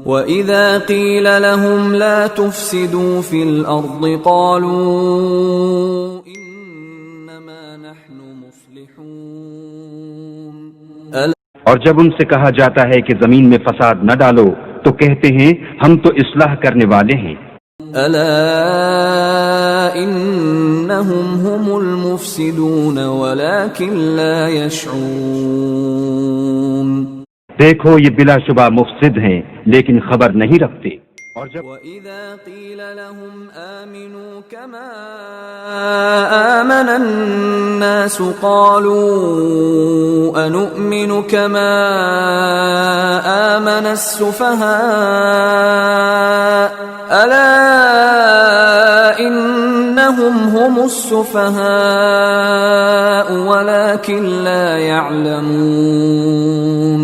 وَإِذَا قِيلَ لَهُمْ لَا تُفْسِدُوا فِي الْأَرْضِ قَالُوا إِنَّمَا نَحْنُ مُصْلِحُونَ. اور جب ان سے کہا جاتا ہے کہ زمین میں فساد نہ ڈالو تو کہتے ہیں ہم تو اصلاح کرنے والے ہیں. أَلَا إِنَّهُمْ هُمُ الْمُفْسِدُونَ وَلَكِنْ لَا يَشْعُرُونَ. دیکھو یہ بلا شبہ مفسد ہیں لیکن خبر نہیں رکھتے. اور جب وَإِذَا قِيلَ لَهُمْ آمِنُوا كَمَا آمَنَ النَّاسُ قَالُوا أَنُؤْمِنُ كَمَا آمَنَ السُّفَهَاءُ أَلَا إِنَّهُمْ هُمُ السُّفَهَاءُ وَلَكِنْ لَا يَعْلَمُونَ.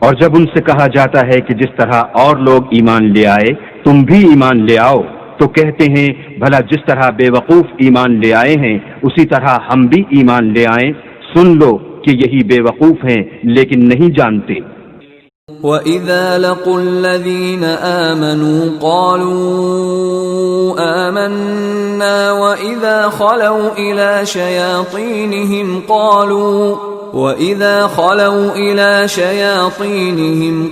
اور جب ان سے کہا جاتا ہے کہ جس طرح اور لوگ ایمان لے آئے تم بھی ایمان لے آؤ تو کہتے ہیں بھلا جس طرح بے وقوف ایمان لے آئے ہیں اسی طرح ہم بھی ایمان لے آئیں. سن لو کہ یہی بے وقوف ہیں لیکن نہیں جانتے. وَإِذَا لَقُوا الَّذِينَ آمَنُوا قَالُوا آمَنَّا وَإِذَا خَلَوْا إِلَى شَيَاطِينِهِمْ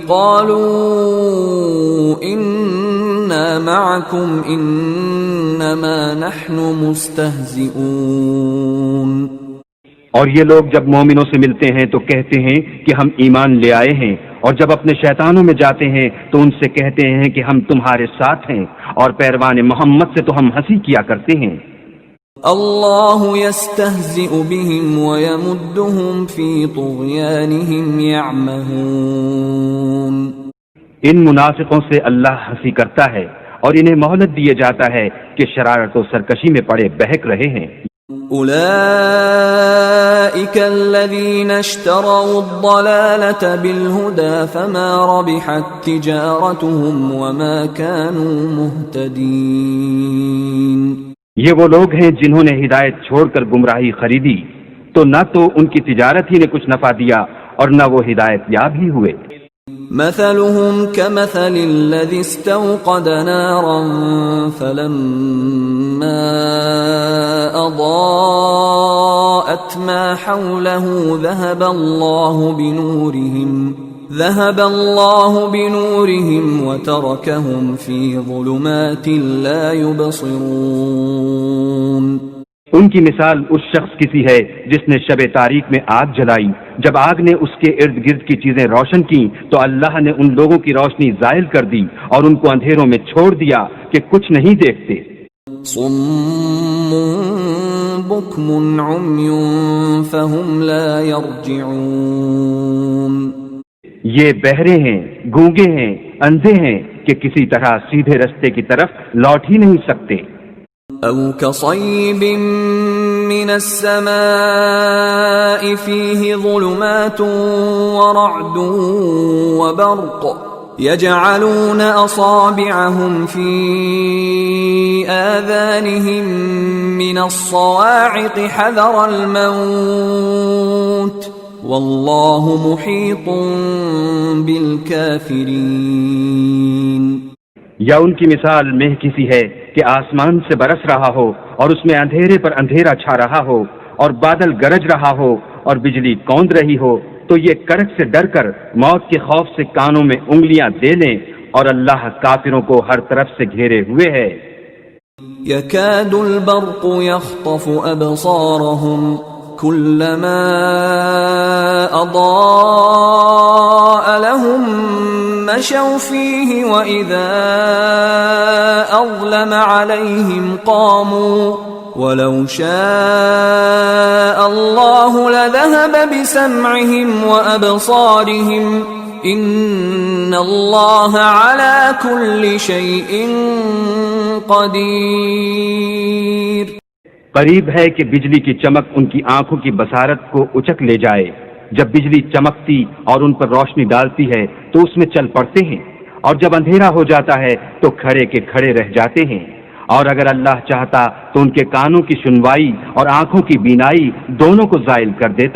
قَالُوا إِنَّا مَعَكُمْ إِنَّمَا نَحْنُ مُسْتَهْزِئُونَ. اور یہ لوگ جب مومنوں سے ملتے ہیں تو کہتے ہیں کہ ہم ایمان لے آئے ہیں اور جب اپنے شیطانوں میں جاتے ہیں تو ان سے کہتے ہیں کہ ہم تمہارے ساتھ ہیں اور پیروان محمد سے تو ہم ہنسی کیا کرتے ہیں. اللہ یستہزئ بہم ویمدہم فی طغیانہم یعمہون. ان منافقوں سے اللہ ہنسی کرتا ہے اور انہیں مہلت دیے جاتا ہے کہ شرارت و سرکشی میں پڑے بہک رہے ہیں. اولئک الذین اشتروا الضلالة بالہدى فما ربحت تجارتهم وما كانوا مہتدین. یہ وہ لوگ ہیں جنہوں نے ہدایت چھوڑ کر گمراہی خریدی تو نہ تو ان کی تجارت ہی نے کچھ نفع دیا اور نہ وہ ہدایت یاب ہی ہوئے. مثلهم كمثل الذي استوقد نارا فلما أضاءت ما حوله ذهب الله بنورهم وتركهم في ظلمات لا يبصرون. ان کی مثال اس شخص کی سی ہے جس نے شب تاریک میں آگ جلائی. جب آگ نے اس کے ارد گرد کی چیزیں روشن کی تو اللہ نے ان لوگوں کی روشنی زائل کر دی اور ان کو اندھیروں میں چھوڑ دیا کہ کچھ نہیں دیکھتے. صم بکم عمی فهم لا يرجعون. یہ بہرے ہیں، گونگے ہیں، اندھے ہیں کہ کسی طرح سیدھے رستے کی طرف لوٹ ہی نہیں سکتے. او كصيب من السماء فيه ظلمات ورعد وبرق يجعلون أصابعهم في آذانهم من الصواعق حذر الموت والله محيط بالكافرين. یا ان کی مثال مہ کسی ہے کہ آسمان سے برس رہا ہو اور اس میں اندھیرے پر اندھیرا چھا رہا ہو اور بادل گرج رہا ہو اور بجلی کوند رہی ہو تو یہ کڑک سے ڈر کر موت کے خوف سے کانوں میں انگلیاں دے لیں اور اللہ کافروں کو ہر طرف سے گھیرے ہوئے ہے. يكاد البرق يخطف أبصارهم كلما أضاء لهم مشوا فيه وإذا أظلم عليهم قاموا ولو شاء الله لذهب بسمعهم وأبصارهم إن الله على كل شيء قدير. قریب ہے کہ بجلی کی چمک ان کی آنکھوں کی بصارت کو اچک لے جائے. جب بجلی چمکتی اور ان پر روشنی ڈالتی ہے تو اس میں چل پڑتے ہیں اور جب اندھیرا ہو جاتا ہے تو کھڑے کے کھڑے رہ جاتے ہیں. اور اگر اللہ چاہتا تو ان کے کانوں کی سنوائی اور آنکھوں کی بینائی دونوں کو زائل کر دیتا.